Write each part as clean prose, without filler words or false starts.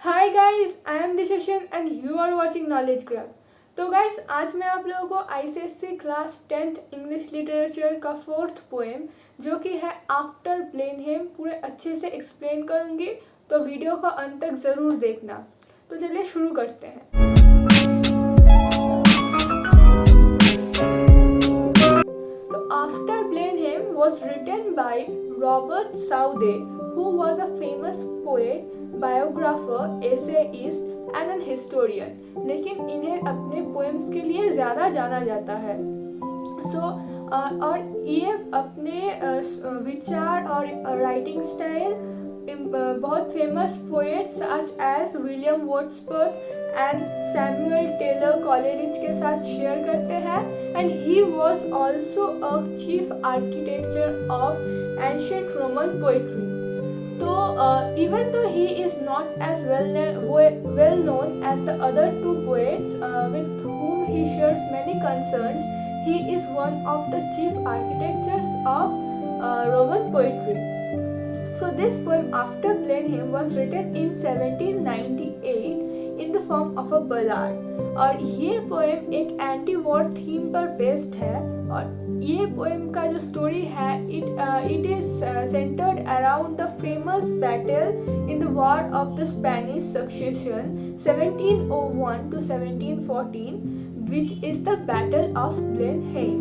Hi guys, I am Dishesan and you are watching knowledge graph. तो guys, आज मैं आप लोगों को ICSC class 10th English literature का फोर्थ पोएम जो कि है आफ्टर ब्लेनहेम पूरे अच्छे से एक्सप्लेन करूंगी। तो वीडियो का अंत तक ज़रूर देखना। तो चलिए शुरू करते हैं। तो after Blenheim was written by Robert Southey, who was a famous poet, biographer, essayist and an historian. लेकिन इन्हें अपने पोएम्स के लिए ज़्यादा जाना जाता है। और ये अपने विचार और राइटिंग स्टाइल बहुत famous poets such as William Wordsworth and Samuel Taylor Coleridge के साथ शेयर करते हैं। And he was also a chief architecture of ancient Roman poetry. तो even though he is not as well known as the other two poets with whom he shares many concerns, he is one of the chief architects of Roman poetry. So this poem After Blenheim was written in 1798 in the form of a ballad. और ये poem एक anti war theme पर based है। और ये poem का जो story है it is centred around the famous battle in the war of the Spanish succession 1701 to 1714, which is the Battle of Blenheim.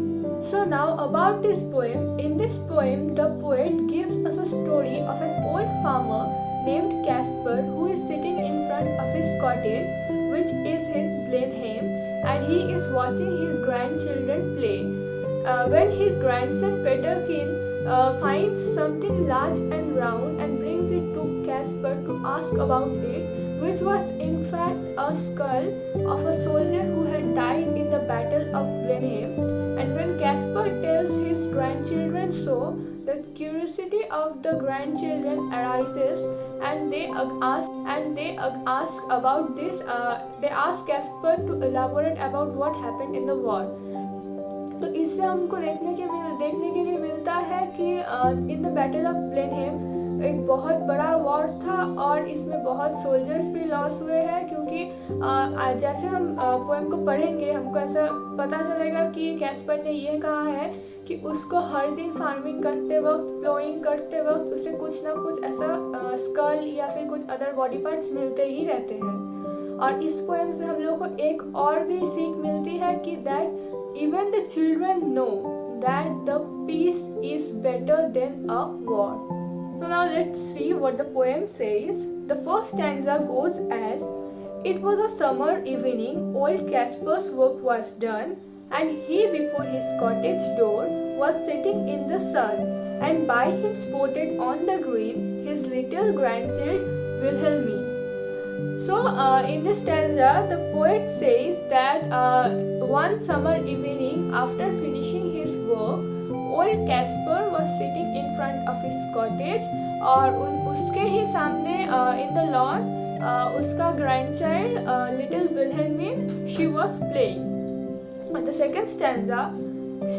So now about this poem. In this poem, the poet gives us a story of an old farmer named Caspar who is sitting in front of his cottage, which is in Blenheim, and he is watching his grandchildren play. When his grandson Peterkin finds something large and round and brings it to Caspar to ask about it, which was in fact a skull of a soldier who had died in the Battle of Blenheim. And when Caspar tells his grandchildren so, the curiosity of the grandchildren arises, and they ask about this. They ask Caspar to elaborate about what happened in the war. तो इससे हमको देखने के लिए मिलता है कि इन the battle of Blenheim एक बहुत बड़ा वॉर था और इसमें बहुत सोल्जर्स भी लॉस हुए हैं। क्योंकि जैसे हम पोएम को पढ़ेंगे हमको ऐसा पता चलेगा कि कैस्पर ने ये कहा है कि उसको हर दिन फार्मिंग करते वक्त, प्लोइंग करते वक्त उसे कुछ ना कुछ ऐसा स्कल या फिर कुछ अदर बॉडी पार्ट्स मिलते ही रहते हैं। और इस पोएम से हम लोग को एक और भी सीख मिलती है कि that even the children know that the peace is better than a war. So now let's see what the poem says. The first stanza goes as: It was a summer evening, old Caspar's work was done, and he before his cottage door was sitting in the sun, and by him sported on the green his little grandchild Wilhelmine. So in this stanza, the poet says that one summer evening, after finishing his work, old Caspar was sitting in front of his cottage, और उसके ही सामने in the lawn उसका grandchild little Wilhelmine, she was playing. And the second stanza,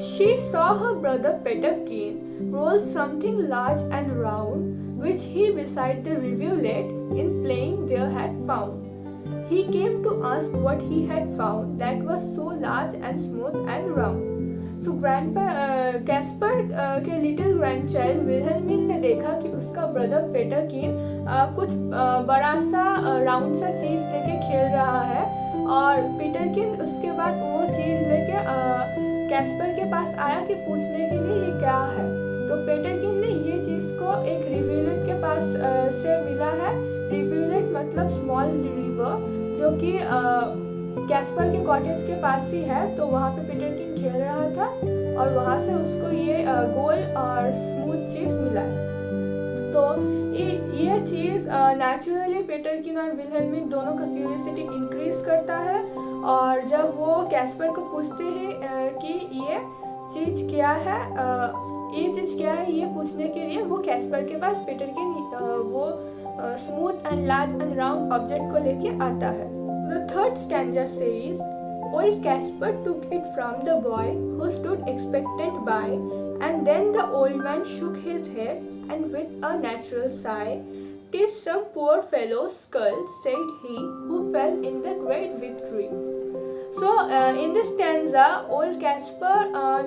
she saw her brother Peterkin roll something large and round, which he beside the rivulet in playing there had found. He came to ask what he had found that was so large and smooth and round. So Caspar के little ग्रैंडचाइल्ड विल्हेल्मिन ने देखा कि उसका brother पेटरकिन कुछ बड़ा सा round सा चीज़ लेके खेल रहा है। और पीटरकिन उसके बाद वो चीज़ लेके कैस्पर के पास आया कि पूछने के लिए ये क्या है। तो पेटरकिन ने ये चीज़ को एक रिव्यूलेट के पास से मिला है। रिव्यूलेट मतलब स्मॉल रिवर, जो कि कैस्पर के कॉटेज के पास ही है। तो वहाँ पे पेटरकिन खेल रहा था और वहाँ से उसको ये गोल और स्मूथ चीज़ मिला। तो ये चीज़ नेचुरली पेटरकिन और विल्हेल्मिन दोनों का क्यूरियोसिटी इंक्रीज करता है। और जब वो कैस्पर को पूछते हैं कि ये चीज़ क्या है, ये पूछने के लिए वो कैस्पर के पास पेटरकिन वो smooth and large and round object को लेके आता है। The third stanza says, Old Caspar took it from the boy who stood expectant by, and then the old man shook his head and with a natural sigh, "'Tis some poor fellow's skull," said he, "who fell in the great victory." So in this stanza, old Caspar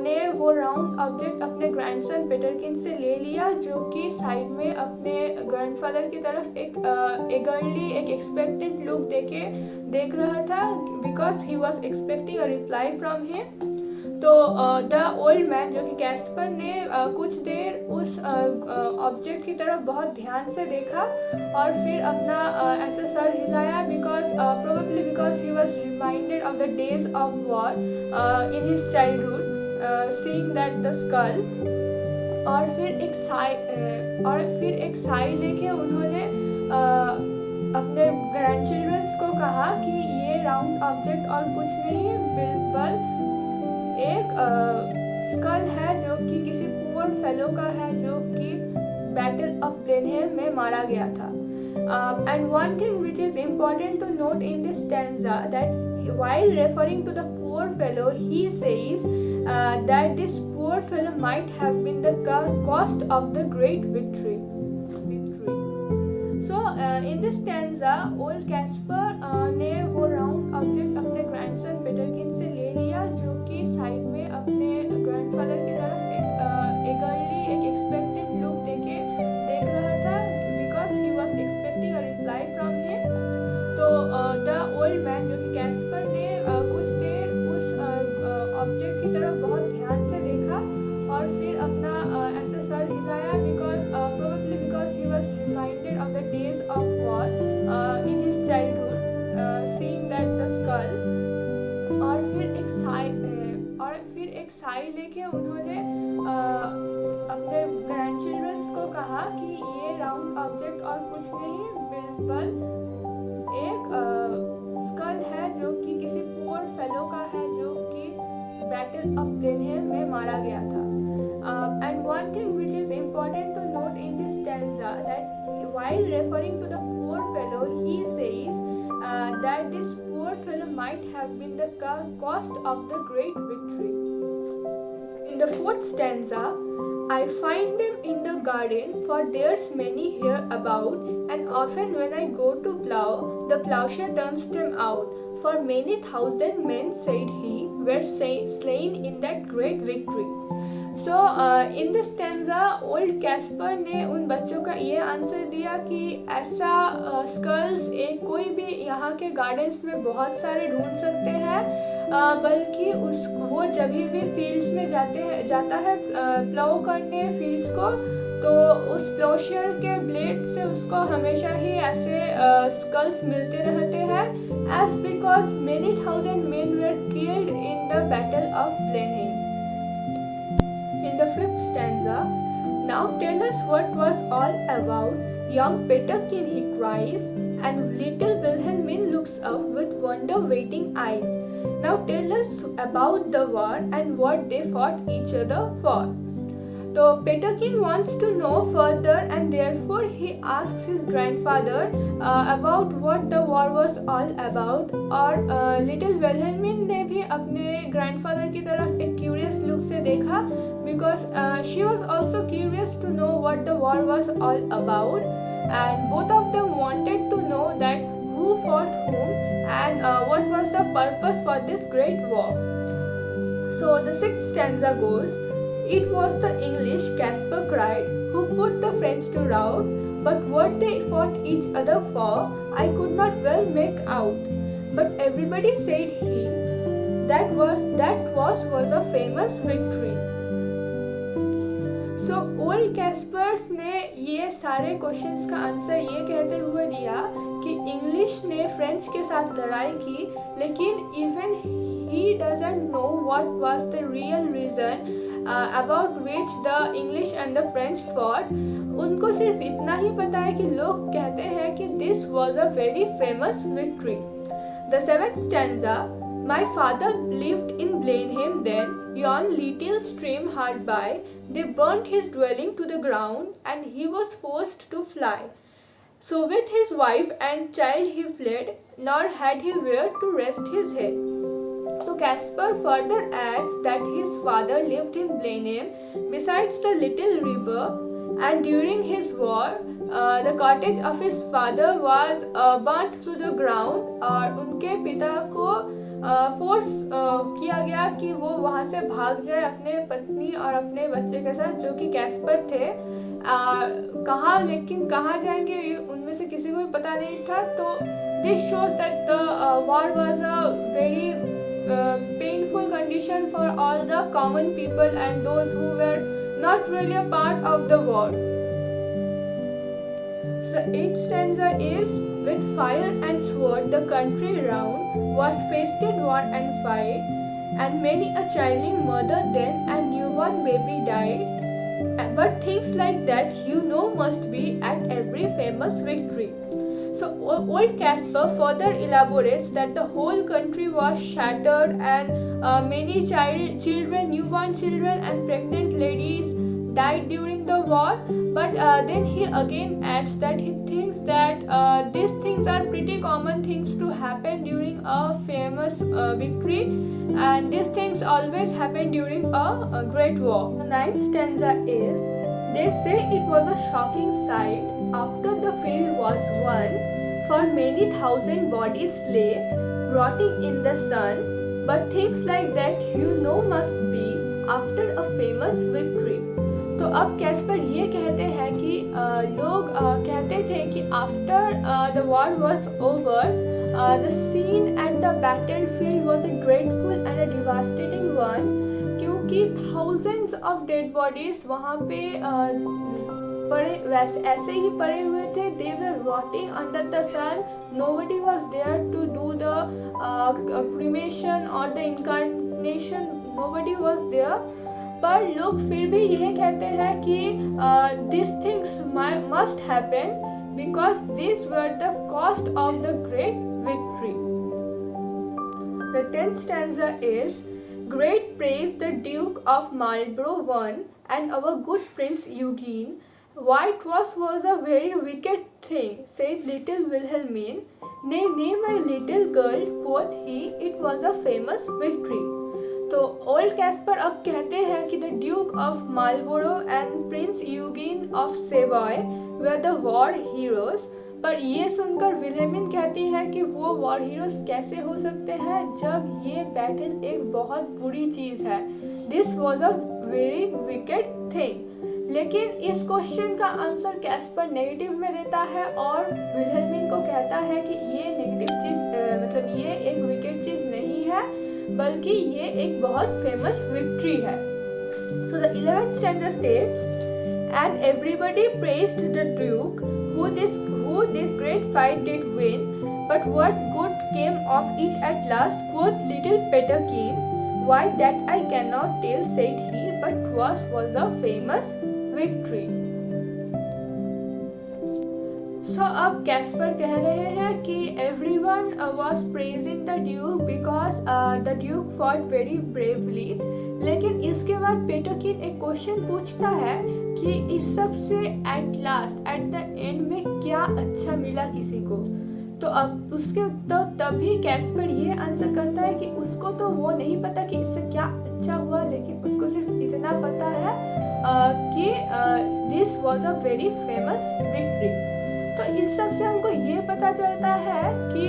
ने वो round object अपने grandson पेटरकिन से ले लिया, जो कि side में अपने ग्रैंडफादर की तरफ एक एगरली एक एक्सपेक्टेड लुक देख रहा था, because he was expecting a reply from him. तो द ओल्ड मैन, जो कि कैस्पर ने कुछ देर उस ऑब्जेक्ट की तरफ बहुत ध्यान से देखा और फिर अपना ऐसे सर हिलाया, probably because he was reminded of the days of war in his childhood, seeing that the skull. और फिर एक साई लेके उन्होंने अपने ग्रैंड चिल्ड्रंस को कहा कि ये राउंड ऑब्जेक्ट और कुछ नहीं बिल्कुल एक स्कल है, जो कि किसी पुअर फेलो का है, जो कि बैटल ऑफ ब्लेनहेम में मारा गया था। And one thing which is important to note in this stanza, that while referring to the poor fellow, he says that this poor fellow might have been the cost of the great victory. So in this stanza, old Casper ने वो round object अपने grandson पेटरकिन से ले लिया, जो कि side में अपने ग्रैंडफादर की तरफ एक एक्सपेक्टेड लुक देख रहा था, because he was expecting a reply from him. तो द ओल्ड मैन, जो कि कैस्पर ने कुछ देर उस ऑब्जेक्ट की तरफ बहुत ध्यान से देखा और फिर अपना ऐसे सर हिलाया, probably because he was reminded of the days of war in his childhood, seeing that the skull. और फिर एक साई लेके उन्होंने अपने ग्रैंड चिल्ड्रंस को कहा कि ये राउंड ऑब्जेक्ट और कुछ नहीं बिल्कुल एक स्कल है, जो कि किसी पुअर फेलो का है, जो कि बैटल ऑफ ब्लेनहेम में मारा गया था। And one thing which is important to note in this stanza, that while referring to the poor fellow, he says that this poor fellow might have been the cost of the great victory. In the fourth stanza, I find them in the garden, for there's many here about, and often when I go to plough, the plowshare turns them out. For many thousand men, said he, were slain in that great victory. So in this stanza, old Casper ने उन बच्चों का ये answer दिया कि ऐसा sculls कोई भी यहाँ के गार्डन्स में बहुत सारे ढूंढ सकते हैं, बल्कि वो जब भी फील्ड्स में जाता है प्लाउ करने फील्ड्स को, तो उस प्लोशियर के ब्लेड से उसको हमेशा ही ऐसे स्कल्स मिलते रहते हैं, as because many thousand men were killed in the battle of Blenheim. In the fifth stanza, now tell us what was all about, young Peterkin, he cries, and little Wilhelmine looks up with wonder waiting eyes. Now tell us about the war and what they fought each other for. So Peterkin wants to know further, and therefore he asks his grandfather about what the war was all about. और little Wilhelmine ने भी अपने grandfather की तरफ एक curious look से देखा, because she was also curious to know what the war was all about, and both of them wanted to know that who fought whom and what was the purpose for this great war. So the sixth stanza goes, it was the English, Casper cried, who put the French to rout, but what they fought each other for, I could not well make out, but everybody said he, that was a famous victory. So old Kaspar's ने ये सारे questions का answer ये कहते हुए दिया कि English ने फ्रेंच के साथ लड़ाई की, लेकिन even he doesn't know what was the real reason about which the English and the French fought. उनको सिर्फ इतना ही पता है कि लोग कहते हैं कि this was a very famous victory. The seventh stanza, my father lived in Blenheim then, yon little stream hard by. They burnt his dwelling to the ground, and he was forced to fly. So with his wife and child he fled, nor had he where to rest his head. So Casper further adds that his father lived in Blenheim, besides the little river and during his war the cottage of his father was burnt to the ground और उनके पिता को force किया गया कि वो वहाँ से भाग जाए अपने पत्नी और अपने बच्चे के साथ जो कि कैस्पर थे। कहाँ, लेकिन कहाँ जाएंगे उनमें से किसी को भी पता नहीं था। तो this shows that the war was a very painful condition for all the common people and those who were not really a part of the war. So eighth stanza is, with fire and sword the country round was wasted war and fight, and many a childly mother then and newborn baby died. But things like that must be at every famous victory. So old Caspar further elaborates that the whole country was shattered and many children, newborn children and pregnant ladies died during the war. But then he again adds that he thinks that these things are pretty common things to happen during a famous victory, and these things always happen during a great war. The ninth stanza is, they say it was a shocking sight after the field was won, for many thousand bodies lay rotting in the sun, but things like that must be after a famous victory. तो अब Caspar ये कहते हैं कि लोग कहते थे कि after the war was over the scene at the battlefield was a grateful and a devastating one, क्योंकि थाउजेंड्स ऑफ डेड बॉडीज वहाँ पे पड़े वैसे ऐसे ही पड़े हुए थे. They were rotting under the sun. Nobody was there to do the cremation और the incarnation. Nobody was there. पर लोग फिर भी यह कहते हैं कि this things must happen because this were the cost of the great victory. The 10th stanza is, great praise the Duke of Marlborough won, and our good Prince Eugene. White was a very wicked thing, said little Wilhelmine. Nay, nay, my little girl, quoth he, it was a famous victory. तो old Kaspar अब कहते हैं कि the Duke of Marlborough and Prince Eugene of Savoy were the war heroes. पर ये सुनकर विलेमिन कहती है कि वो वॉर हीरोज कैसे हो सकते हैं जब ये बैटल एक बहुत बुरी चीज है. This was a very wicked thing. लेकिन इस क्वेश्चन का आंसर कैस्पर नेगेटिव में देता है और विलेमिन को कहता है कि ये नेगेटिव चीज मतलब ये एक विकेड चीज नहीं है बल्कि ये एक बहुत फेमस विक्ट्री है. So the 11th stanza states, and everybody praised the Duke who this great fight did win, but what good came of it at last, quoth little Peterkin. Why, that I cannot tell, said he, but 'twas was a famous victory. So अब Caspar कह रहे हैं कि everyone was praising the Duke because the Duke fought very bravely. लेकिन इसके बाद पेटरकिन एक question पूछता है कि इस सब से at last at the end में क्या अच्छा मिला किसी को. तो अब उसके तो तभी कैस्पर ये आंसर करता है कि उसको तो वो नहीं पता कि इससे क्या अच्छा हुआ, लेकिन उसको सिर्फ इतना पता है कि this was a very famous victory. तो इस सब से हमको ये पता चलता है कि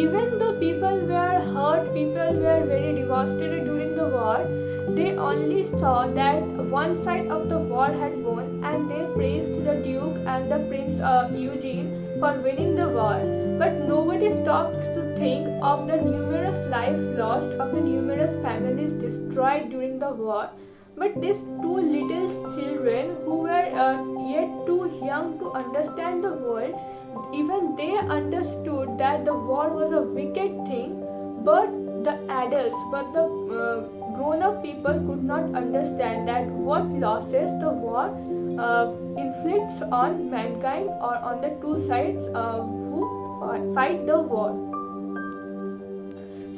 even though people were hurt, people were very devastated during the war, they only saw that one side of the war had won, and they praised the Duke and the Prince Eugene for winning the war. But nobody stopped to think of the numerous lives lost, of the numerous families destroyed during the war. But these two little children who were yet too young to understand the world, even they understood that the war was a wicked thing, but the adults, but the grown-up people could not understand that what losses the war inflicts on mankind or on the two sides who fight the war.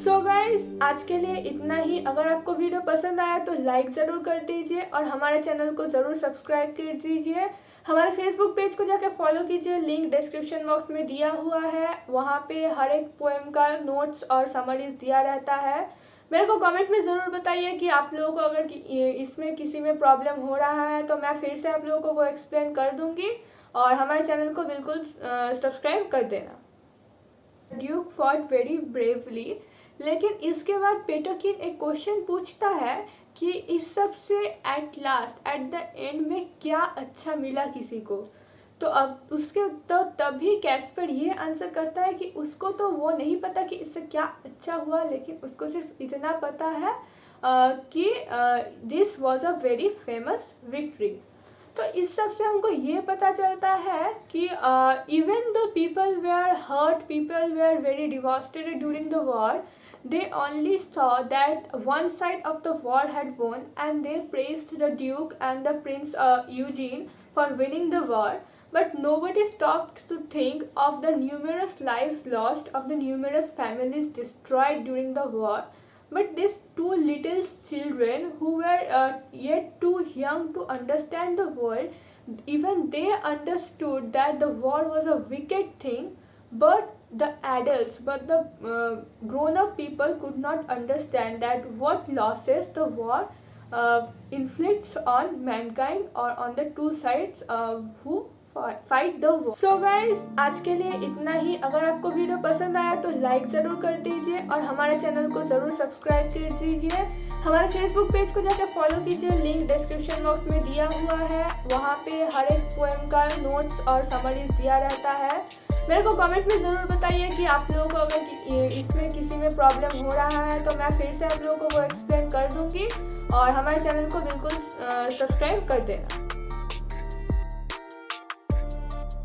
So guys, आज के लिए इतना ही. अगर आपको video पसंद आया तो like ज़रूर कर दीजिए और हमारे चैनल को ज़रूर सब्सक्राइब कर दीजिए. हमारे फेसबुक पेज को जाकर फॉलो कीजिए, लिंक डिस्क्रिप्शन बॉक्स में दिया हुआ है. वहाँ पे हर एक पोएम का नोट्स और समरीज दिया रहता है. मेरे को कमेंट में ज़रूर बताइए कि आप लोगों को अगर इसमें किसी में प्रॉब्लम हो रहा है तो मैं फिर से आप लोगों को वो एक्सप्लेन कर दूंगी। और हमारे चैनल को बिल्कुल सब्सक्राइब कर देना। ड्यूक फॉट वेरी ब्रेवली, लेकिन इसके बाद पेटोकिन एक क्वेश्चन पूछता है कि इस सब से at last at the end में क्या अच्छा मिला किसी को। तो अब उसके तो तभी कैस्पर ये आंसर करता है कि उसको तो वो नहीं पता कि इससे क्या अच्छा हुआ, लेकिन उसको सिर्फ इतना पता है कि this was a very famous victory. तो इस सब से हमको ये पता चलता है कि even though people were hurt, people were very devastated during the war, they only saw that one side of the war had won, and they praised the Duke and the Prince Eugene for winning the war. But nobody stopped to think of the numerous lives lost, of the numerous families destroyed during the war. But these two little children who were yet too young to understand the world, even they understood that the war was a wicked thing. But the adults, but the grown-up people could not understand that what losses the war inflicts on mankind or on the two sides who fight the war. So guys, आज के लिए इतना ही। अगर आपको video पसंद आया तो like ज़रूर कर दीजिए और हमारे चैनल को ज़रूर सब्सक्राइब कर दीजिए। हमारे फेसबुक पेज को जाकर फॉलो कीजिए, लिंक डिस्क्रिप्शन बॉक्स में दिया हुआ है। वहाँ पे हर एक पोएम का नोट्स और समरीज दिया रहता है। मेरे को कमेंट में ज़रूर बताइए कि आप लोगों को अगर इसमें किसी में प्रॉब्लम हो रहा है तो मैं फिर से आप लोगों को वो एक्सप्लेन कर दूंगी। और हमारे चैनल को बिल्कुल सब्सक्राइब कर देना।